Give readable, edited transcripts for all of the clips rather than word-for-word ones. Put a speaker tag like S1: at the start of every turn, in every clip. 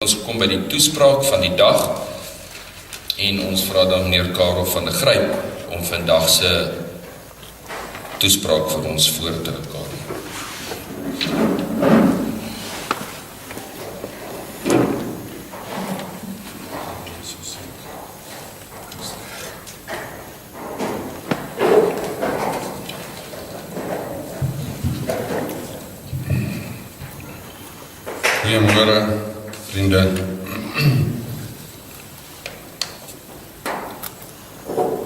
S1: ons gekom by die toespraak van die dag en ons vra dan meneer Carel van die Grijp om vandag se toespraak vir ons voor te gaan. Goeiemôre, vriende.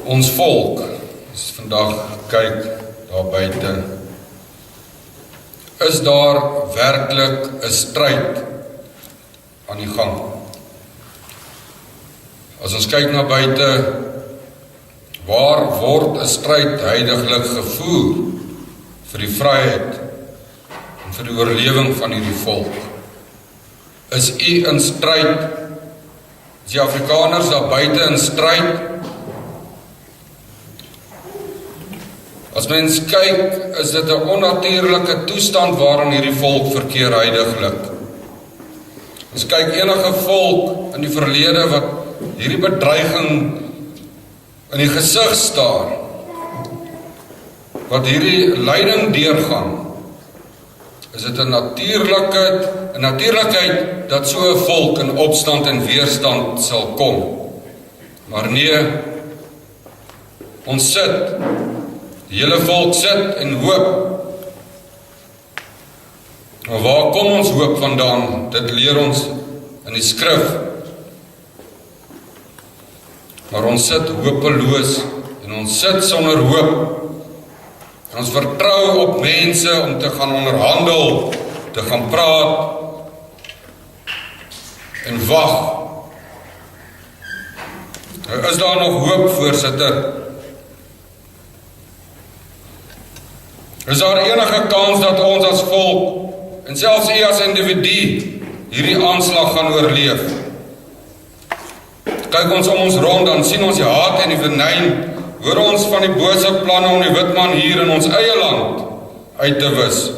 S1: Ons volk, as vandag kyk daar buite, is daar werklik 'n stryd aan die gang. As ons kyk na buite, waar word 'n stryd heidaglik gevoer vir die vryheid en vir die oorlewing van hierdie volk? Is u in stryd? Is die Afrikaners daar buite in stryd? As mens kyk, is dit 'n onnatuurlike toestand waarin hierdie volk verkeer heidaglik. Ons kyk enige volk in die verlede wat hierdie bedreiging in die gesig staar, wat hierdie lyding deurgaan, is dit 'n natuurlikheid dat so 'n volk in opstand en weerstand sal kom. Maar nee, ons sit, die hele volk sit en hoop. Maar waar kom ons hoop vandaan? Dit leer ons in die skrif. Maar ons sit hopeloos en ons sit sonder hoop. En ons vertrou op mense om te gaan onderhandel, te gaan praat en wag. Is daar nog hoop, voorsitter? Is daar enige kans dat ons as volk, en selfs u as individu, hierdie aanslag gaan oorleef? Kyk ons om ons rond, dan sien ons die haat en die venyn, hoor ons van die bose planne om die witman hier in ons eie land uit te wis.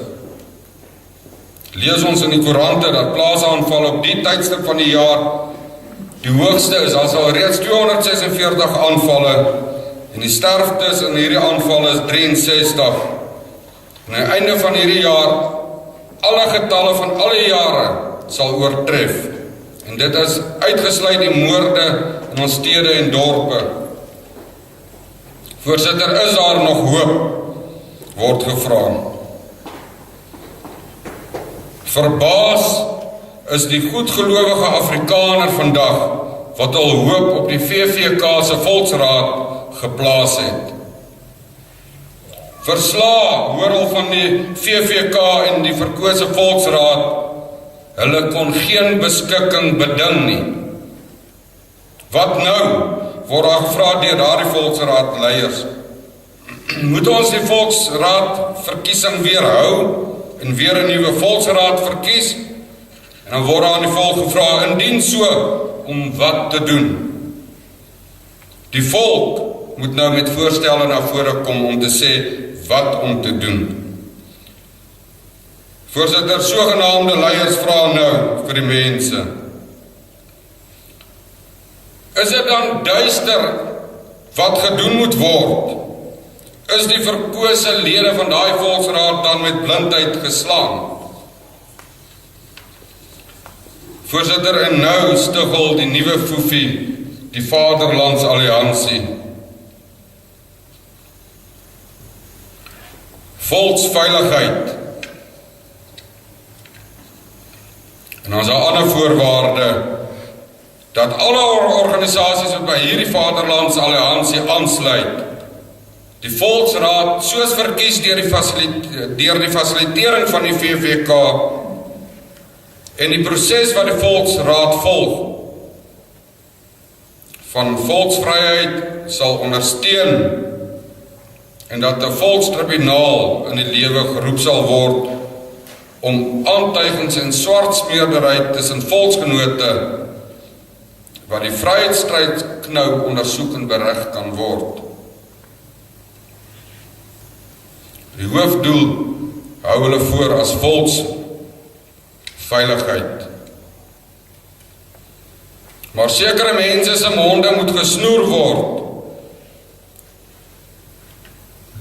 S1: Lees ons in die koerante dat plaasaanval op die tydstip van die jaar die hoogste is. Daar sal reeds 246 aanvalle en die sterftes in hierdie aanvalle is 63. En aan die einde van hierdie jaar alle getalle van alle jare sal oortref. En dit is uitgesluit die moorde in ons stede en dorpe. Voorsitter, is daar nog hoop? Word gevra. Verbaas is die goedgelowige Afrikaner vandag wat al hoop op die VVK se Volksraad geplaas het. Versla, hoor al van die VVK en die verkose Volksraad, hulle kon geen beskikking beding nie. Wat nou? Word daar gevra deur daardie Volksraad leiers. Moet ons die Volksraad verkiesing weer hou en weer 'n nuwe Volksraad verkies? En dan word aan die volk gevra, indien so, om wat te doen? Die volk moet nou met voorstelle na vore kom om te sê wat om te doen. Voorsitter, sogenaamde leiers vra nou vir die mense. Is dit dan duister wat gedoen moet word? Is die verkose lede van daai Volksraad dan met blindheid geslaan? Voorsitter, en nou stiggel die nuwe foefie, die Vaderlandsalliansie. Volksveiligheid. En dan is daar ander voorwaarde, dat alle organisasies wat by hierdie Vaderlandsalliansie aansluit, die Volksraad soos verkies deur die fasilitering van die VVK en die proses wat die Volksraad volg, van volksvryheid sal ondersteun en dat 'n volkstribunaal in die lewe geroep sal word om aantuigings en swartsmeerderheid tussen volksgenote wat die vryheidsstryd knou ondersoek en berig kan word. Die hoofdoel hou hulle voor as volksveiligheid. Maar sekere mense se monde moet gesnoer word.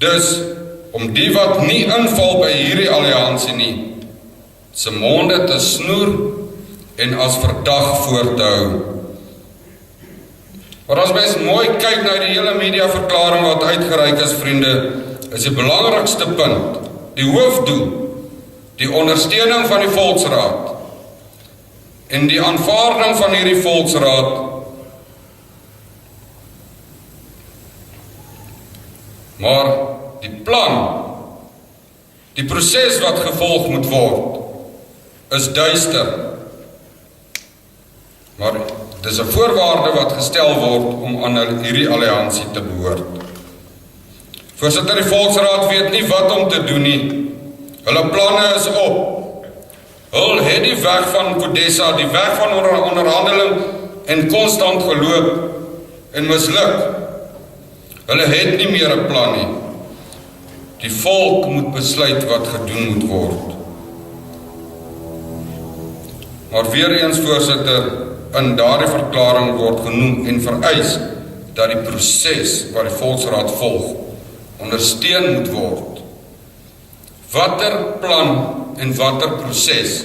S1: Dus, om die wat nie inval by hierdie alliansie nie, se monde te snoer en as verdag voor te hou. Maar as mens mooi kyk na die hele mediaverklaring wat uitgereik is, vriende, is die belangrikste punt, die hoofdoel, die ondersteuning van die Volksraad en die aanvaarding van hierdie Volksraad, maar die plan, die proses wat gevolg moet word, is duister. Maar dis 'n voorwaarde wat gestel word om aan hierdie alliansie te behoort. Voorsitter, die Volksraad weet nie wat om te doen nie. Hulle planne is op. Hulle het die weg van Kodessa, die weg van onderhandeling en konstant geloop en misluk. Hulle het nie meer 'n plan nie. Die volk moet besluit wat gedoen moet word. Maar weer eens, voorsitter, in daardie verklaring word genoem en vereis dat die proses wat die Volksraad volg ondersteun moet word. Watter plan en watter proses?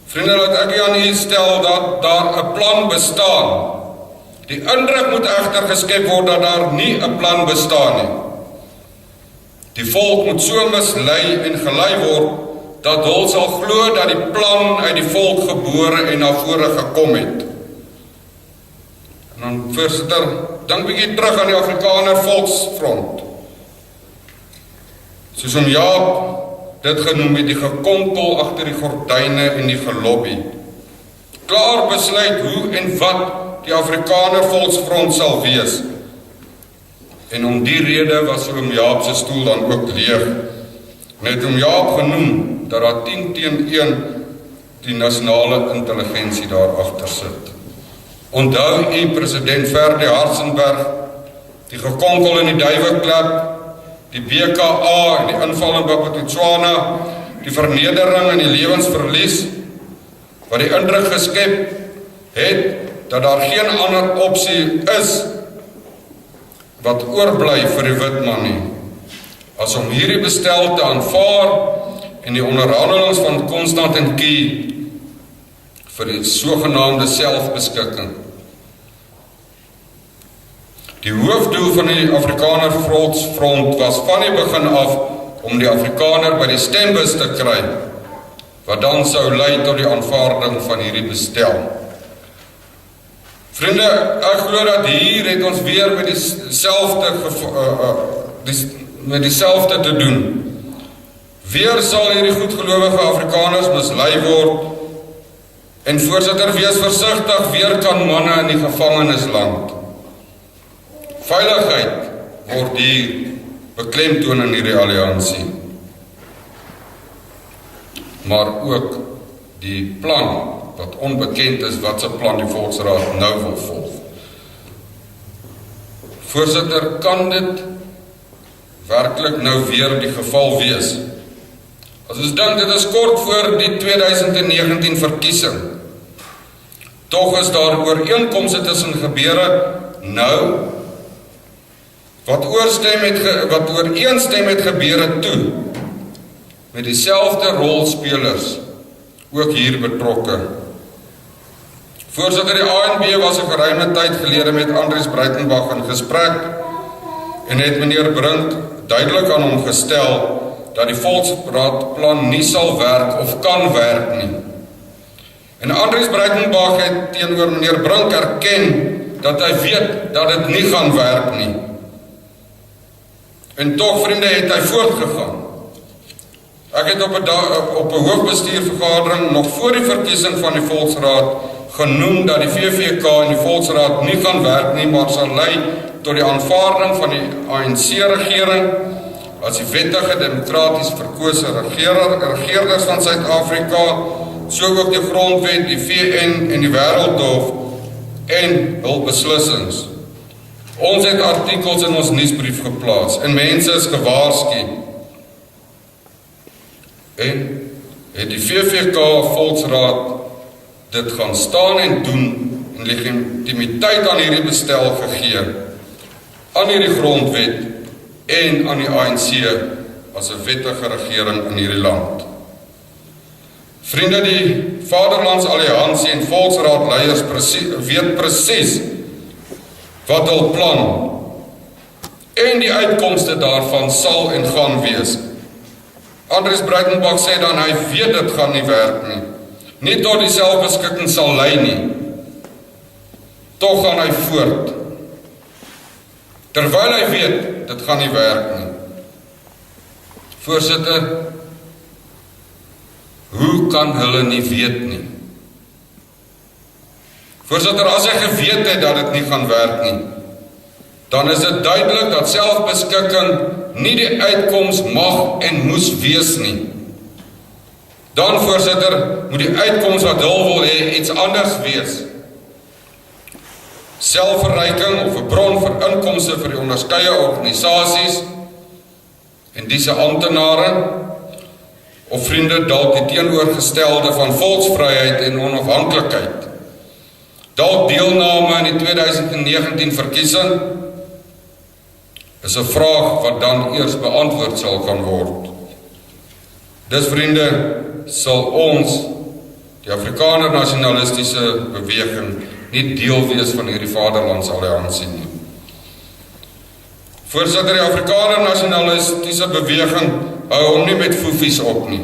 S1: Vriende, laat ek aan u stel dat daar 'n plan bestaan. Die indruk moet egter geskep word dat daar nie 'n plan bestaan nie. Die volk moet so mislei en gelei word dat hulle sal glo dat die plan uit die volk gebore en na vore gekom het. En dan, voorsitter, dink bietjie terug aan die Afrikaner Volksfront. Soos om Jaap dit genoem het, die gekonkel agter die gordyne en die gelobby. Klaar besluit hoe en wat die Afrikaner Volksfront sal wees. En om die rede was oom Jaap se stoel dan ook leeg. Net oom Jaap genoem dat daar 10-1 die nasionale intelligensie daar agter sit. Onthou u president Ferdie Hartzenberg, die gekonkel in die duiweklap, die BKA en die inval in Botswana, die vernedering en die lewensverlies, wat die indruk geskep het dat daar geen ander opsie is wat oorbly vir die wit man nie, as om hierdie bestel te aanvaar en die onderhandelings van Constant en Key vir die sogenaamde selfbeskikking. Die hoofdoel van die Afrikaner Volksfront was van die begin af om die Afrikaner by die stembus te kry, wat dan sou lei tot die aanvaarding van hierdie bestel. Vriende, ek glo dat hier het ons weer met dieselfde te doen. Weer sal hierdie goedgelowige Afrikaners mislei word en voorsitter, wees versigtig, weer kan manne in die gevangenisland. Veiligheid word hier beklemtoon in hierdie alliansie. Maar ook die plan wat onbekend is wat se plan die Volksraad nou wil volg. Voorsitter, kan dit werklik nou weer die geval wees? As ons dink, dit is kort voor die 2019 verkiesing. Tog is daar ooreenkomste tussen gebeure nou, wat ooreenstem met gebeure toe, met dieselfde rolspelers, ook hier betrokke. Voorsitter, die ANC was 'n geruime tyd gelede met Andries Breitenbach in gesprek en het meneer Brink duidelik aan hom gestel dat die Volksraadplan nie sal werk of kan werk nie. En Andries Breitenbach het teenoor meneer Brink erken dat hy weet dat dit nie gaan werk nie. En tog, vriende, het hy voortgegaan. Ek het op 'n hoofbestuurvergadering nog voor die verkiesing van die Volksraad genoem dat die VVK en die Volksraad nie gaan werk nie, maar sal lei tot die aanvaarding van die ANC-regering as die wettige demokraties verkose regeerders van Suid-Afrika, so ook die grondwet, die VN en die Wêreldhof en hul beslissings. Ons het artikels in ons nuusbrief geplaas en mense is gewaarsku. En het die VVK Volksraad dit gaan staan en doen en legitimiteit aan hierdie bestel gegee, aan hierdie grondwet en aan die ANC as 'n wettige regering in hierdie land. Vriende, die Vaderlandsalliansie en Volksraadleiers weet presies wat hul plan en die uitkomste daarvan sal en gaan wees. Andries Breitenbach sê dan, hy weet dit gaan nie werk nie. Nie tot die selfbeskikking sal lei nie. Tog gaan hy voort. Terwyl hy weet, dit gaan nie werk nie. Voorsitter, hoe kan hulle nie weet nie? Voorsitter, as hy geweet het dat dit nie gaan werk nie, dan is dit duidelik dat selfbeskikking nie die uitkoms mag en moes wees nie. Dan, voorsitter, moet die uitkoms wat hulle wil hê iets anders wees. Selfverryking of 'n bron vir inkomste vir die onderskeie organisasies en diese amptenare, of vriende, dalk die teenoorgestelde van volksvryheid en onafhanklikheid. Dalk deelname in die 2019 verkiesing is 'n vraag wat dan eers beantwoord sal kan word. Dus vriende, sal ons, die Afrikaner Nasionalistiese Beweging, nie deel wees van hierdie Vaderlandsalliansie nie. Voorsitter, die Afrikaner Nasionalistiese Beweging hou hom nie met foefies op nie.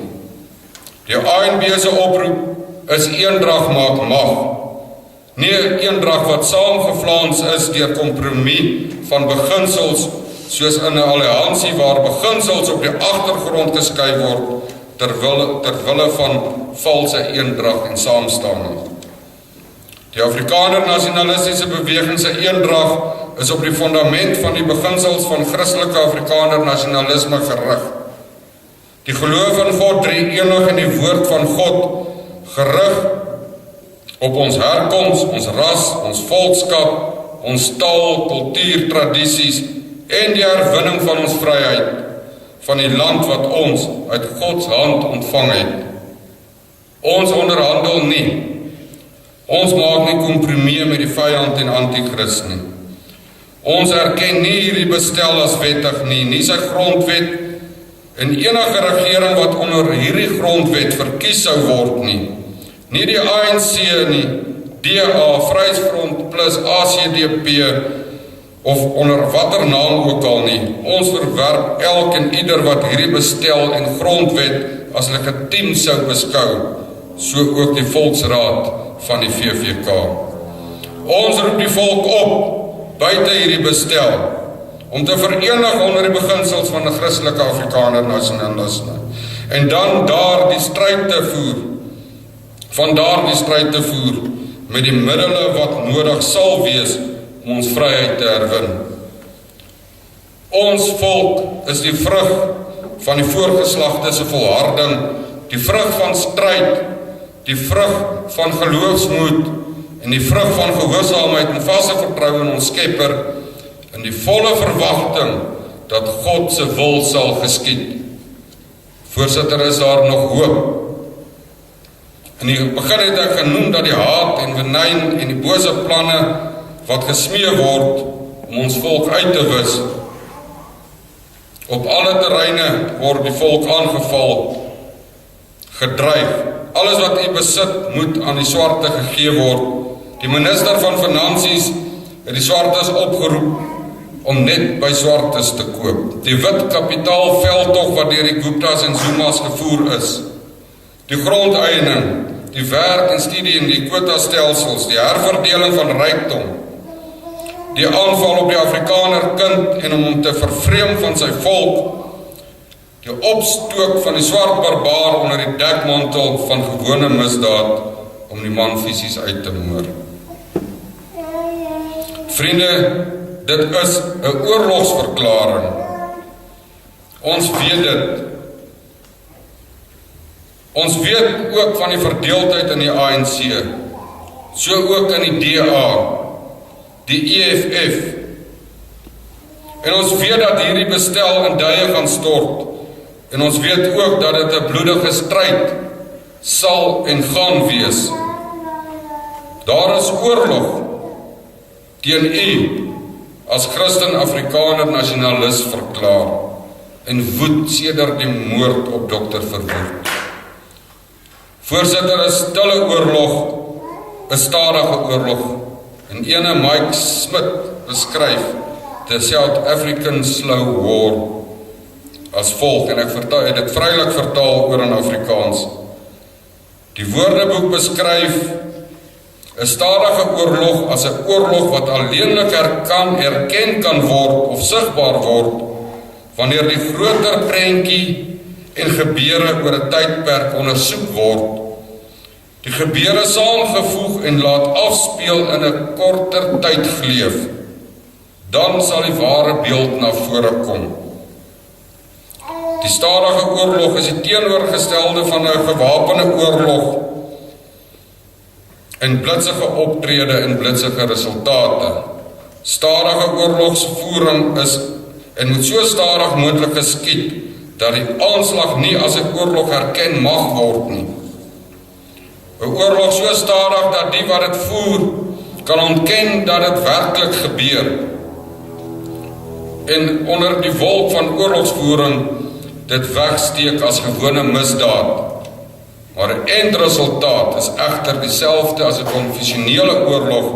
S1: Die ANC se oproep is eendrag maak mag. Nie 'n eendrag wat saamgevlaans is deur kompromie van beginsels, soos in 'n alliansie waar beginsels op die agtergrond geskuif word, terwille van valse eendrag en saamstaan nie. Die Afrikaner Nasionalistiese Beweging se eendrag is op die fundament van die beginsels van Christelike Afrikaner Nasionalisme gerig. Die geloof in God drie-enig en die woord van God gerig op ons herkoms, ons ras, ons volkskap, ons taal, kultuur, tradisies en die herwinning van ons vryheid van die land wat ons uit Gods hand ontvang het. Ons onderhandel nie. Ons maak nie kompromie met die vyand en anti-Christ nie. Ons erken nie hierdie bestel as wettig nie, nie sy grondwet en enige regering wat onder hierdie grondwet verkies sou word nie. Nie die ANC nie, DA, Vryheidsfront plus ACDP of onder watter naam ook al nie. Ons verwerp elk en ieder wat hierdie bestel en grondwet as legitiem sou beskou, so ook die Volksraad van die VVK. Ons roep die volk op, buite hierdie bestel, om te verenig onder die beginsels van die Christelike Afrikaner Nasionalisme, en dan daar die stryd te voer, met die middele wat nodig sal wees om ons vryheid te herwin. Ons volk is die vrug van die voorgeslagte se volharding, die vrug van stryd, die vrug van geloofsmoed en die vrug van gehoorsaamheid en vaste vertroue in ons Skepper, in die volle verwagting dat God se wil sal geskied. Voorsitter, is daar nog hoop. In die begin het ek genoem dat die haat en venyn en die bose planne wat gesmee word om ons volk uit te wis. Op alle terreine word die volk aangeval, gedreig. Alles wat u besit moet aan die swarte gegee word. Die minister van Finansies het die swartes opgeroep om net by swartes te koop. Die wit kapitaal veldtog wat deur die Guptas en Zumas gevoer is. Die grondeiening, die werk en studie en die kwotastelsels, die herverdeling van rykdom, die aanval op die Afrikaner kind en om hom te vervreem van sy volk, die opstook van die swart barbaar onder die dekmantel van gewone misdaad om die man fisies uit te moor. Vriende, dit is 'n oorlogsverklaring. Ons weet dit. Ons weet ook van die verdeeldheid in die ANC, so ook in die DA, die EFF. En ons weet dat hierdie bestel in duie gaan stort, en ons weet ook dat dit 'n bloedige stryd sal en gaan wees. Daar is oorlog teen u as Christen Afrikaner Nasionalis verklaar en woed sedert die moord op Dr. Verwoerd. Voorsitter, 'n stille oorlog, 'n stadige oorlog, en ene Mike Smith beskryf the South African Slow War as volg, en ek het dit vrylik vertaal oor in Afrikaans. Die Woordeboek beskryf 'n stadige oorlog as 'n oorlog wat alleenlik erken kan word of sigbaar word wanneer die groter prentjie en gebeure oor 'n tydperk ondersoek word, die gebeure saamgevoeg en laat afspeel in 'n korter tydgleef, dan sal die ware beeld na vore kom. Die stadige oorlog is die teenoorgestelde van 'n gewapende oorlog en blitsige optrede en blitsige resultate. Stadige oorlogsvoering is en moet so stadig moontlik geskied dat die aanslag nie as 'n oorlog erken mag word nie. 'n Oorlog so stadig dat die wat dit voer kan ontken dat dit werklik gebeur. En onder die wolk van oorlogsvoering dit wegsteek as gewone misdaad. Maar 'n eindresultaat is egter dieselfde as 'n konvensionele oorlog,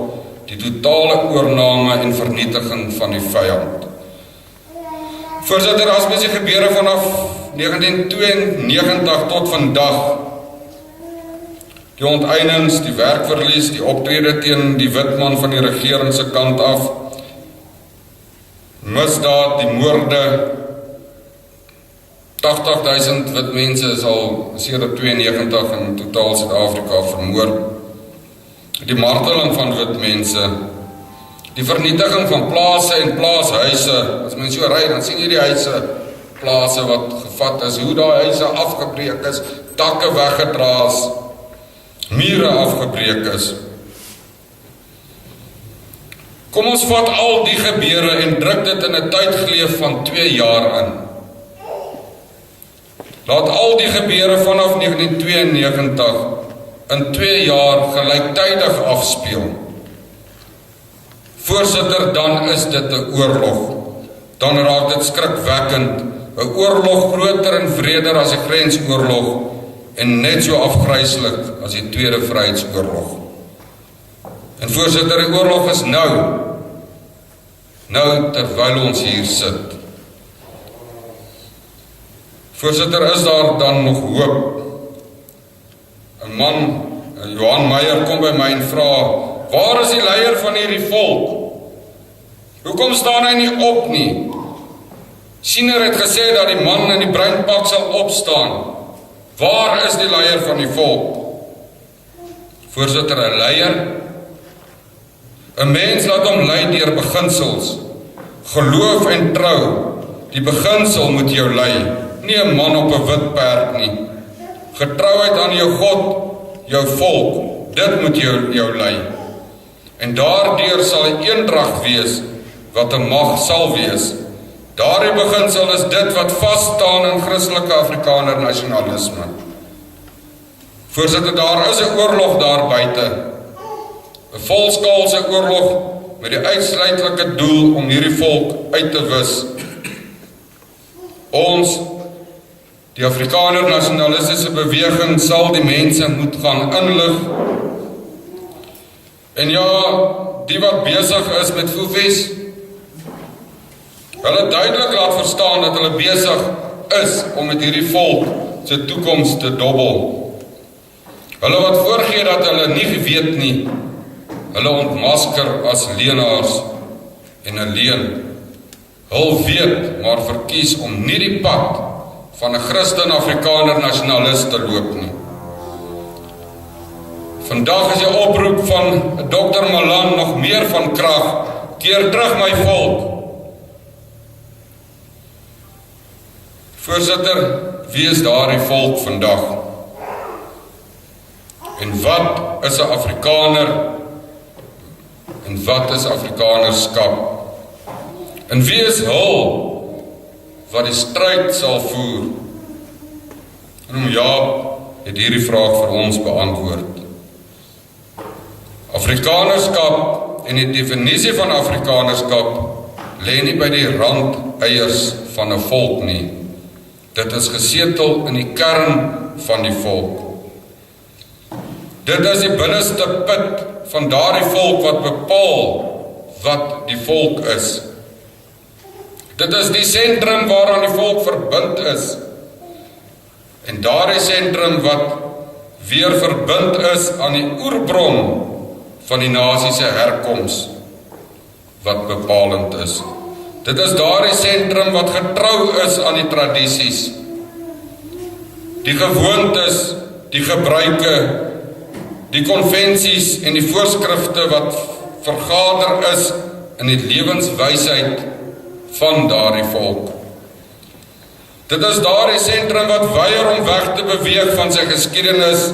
S1: die totale oorname en vernietiging van die vyand. Voorsitter, as mens die gebeure vanaf 1992 tot vandag, die onteiening, die werkverlies, die optrede teen die wit man van die regering se kant af, misdaad, die moorde, 80.000 wit mense is al sedert 92 in totaal Suid-Afrika vermoor. Die marteling van wit mense, die vernietiging van plase en plaashuise. As mens so ry, dan sien jy die huise, plase wat gevat is, hoe daai huise afgebreek is, dakke weggedra is, mure afgebreek is. Kom ons vat al die gebeure en druk dit in 'n tydgleef van 2 jaar in. Laat al die gebeure vanaf 1992 in 2 jaar gelyktydig afspeel. Voorsitter, dan is dit 'n oorlog. Dan raak dit skrikwekkend, 'n oorlog groter en wreder as die grensoorlog en net so afgryslik as die Tweede Vryheidsoorlog. En voorsitter, die oorlog is nou terwyl ons hier sit. Voorsitter, is daar dan nog hoop? 'n man, Johan Meyer, kom by my en vra, waar is die leier van hierdie volk? Hoekom staan hy nie op nie? Siener het gesê dat die man in die bruin pak sal opstaan. Waar is die leier van die volk? Voorsitter, 'n leier? 'n mens laat hom lei deur beginsels. Geloof en trou. Die beginsel moet jou lei, nie 'n man op 'n wit perd nie. Getrouheid aan jou God, jou volk, dit moet jou lei. En daardeur sal 'n eendrag wees wat 'n mag sal wees. Daardie beginsel is dit wat vasstaan in Christelike Afrikaner Nasionalisme. Voorsitter, daar is 'n oorlog daar buite. 'n volskaalse oorlog met die uitsluitlike doel om hierdie volk uit te wis. Ons, die Afrikaner Nasionalistiese Beweging, sal die mense moet gaan inlig. En ja, die wat besig is met foefies, hulle duidelik laat verstaan dat hulle besig is om met hierdie volk se toekoms te dobbel. Hulle wat voorgee dat hulle nie geweet nie, hulle ontmasker as leenaars en 'n leuen. Hulle weet, maar verkies om nie die pad van 'n Christen Afrikaner Nasionalis te loop nie. Vandag is die oproep van Dr. Malan nog meer van krag. Keer terug my volk. Voorsitter, wie is daardie volk vandag? En wat is 'n Afrikaner? En wat is Afrikanerskap? En wie is hul wat die stryd sal voer? En Jaap het hierdie vraag vir ons beantwoord. Afrikanerskap en die definisie van Afrikanerskap lê nie by die randeiers van 'n volk nie. Dit is gesetel in die kern van die volk. Dit is die binneste put van daardie volk wat bepaal wat die volk is. Dit is die sentrum waaraan die volk verbind is. En daardie sentrum wat weer verbind is aan die oerbron van die nasie se herkoms wat bepalend is. Dit is daardie sentrum wat getrou is aan die tradisies, die gewoontes, die gebruike, die konvensies en die voorskrifte wat vergader is in die lewenswysheid van daardie volk. Dit is daardie sentrum wat weier om weg te beweeg van sy geskiedenis,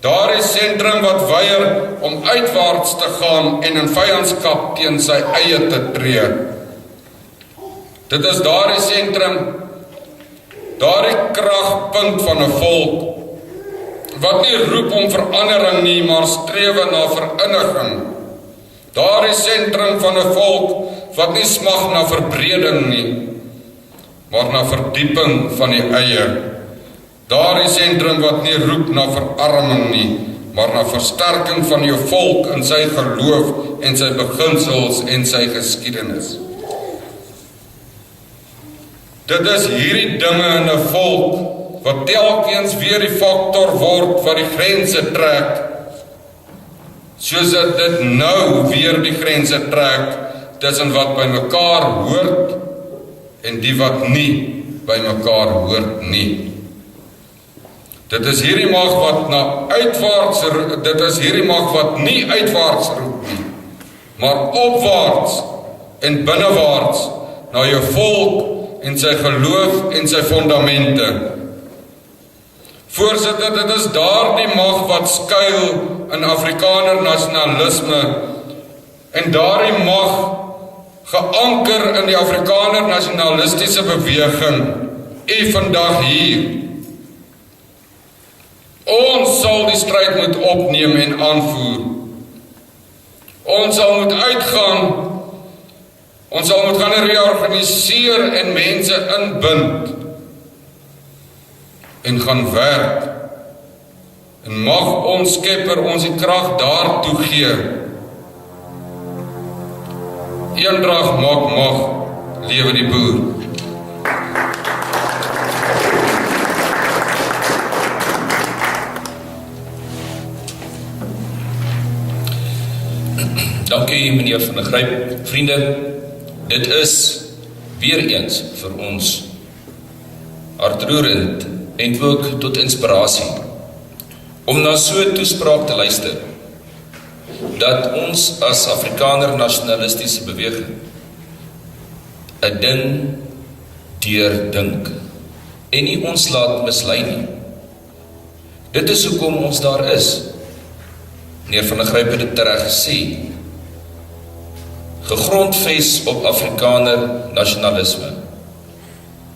S1: daardie sentrum wat weier om uitwaarts te gaan en in vyandskap teen sy eie te tree. Dit is daardie sentrum, daardie kragpunt van 'n volk, wat nie roep om verandering nie, maar strewe na vereeniging. Daardie sentrum van 'n volk, wat nie smag na verbreding nie, maar na verdieping van die eie. Daardie sentrum wat nie roep na verarming nie, maar na versterking van jou volk in sy geloof en sy beginsels en sy geskiedenis. Dit is hierdie dinge in 'n volk wat telkens weer die faktor word wat die grense trek, soos dat dit nou weer die grense trek tussen wat by mekaar hoort en die wat nie by mekaar hoort nie. Dit is hierdie mag wat nie uitwaarts roep nie, maar opwaarts en binnewaarts na jou volk en sy geloof en sy fondamente. Voorsitter, dit is daardie mag wat skuil in Afrikaner Nasionalisme en daardie mag geanker in die Afrikaner Nasionalistiese Beweging, vandag hier. Ons sal die stryd moet opneem en aanvoer. Ons sal moet uitgaan, ons sal moet gaan reorganiseer en mense inbind en gaan werk. En mag ons Skepper ons die krag daartoe gee. Eendrag maak mag, lewe die boer.
S2: Dankie meneer van der Grijp. Vriende, dit is weer eens vir ons hartroerend en ook tot inspirasie om na so 'n toespraak te luister, dat ons as Afrikaner Nasionalistiese Beweging 'n ding deurdink en nie ons laat mislei nie. Dit is hoekom ons daar is. Meneer van der Grijp het dit reg gesê. Gegrondves op Afrikaner nasionalisme.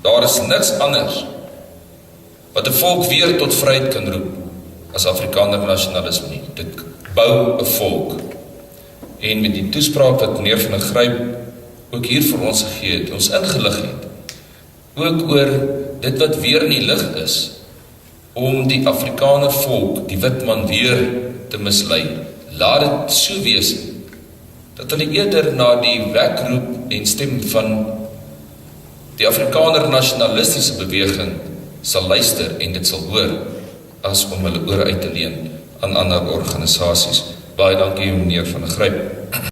S2: Daar is niks anders wat 'n volk weer tot vryheid kan roep as Afrikaner nasionalisme nie. Dit bou 'n volk. En met die toespraak wat meneer van der Grijp ook hier vir ons gegee het, ons ingelig het, ook oor dit wat weer in die lig is, om die Afrikaner volk, die wit man weer te mislei. Laat dit so wees, dat hulle eerder na die wekroep en stem van die Afrikaner Nasionalistiese Beweging sal luister en dit sal hoor, as om hulle oor uit te leen aan ander organisasies. Baie dankie meneer van der Grijp.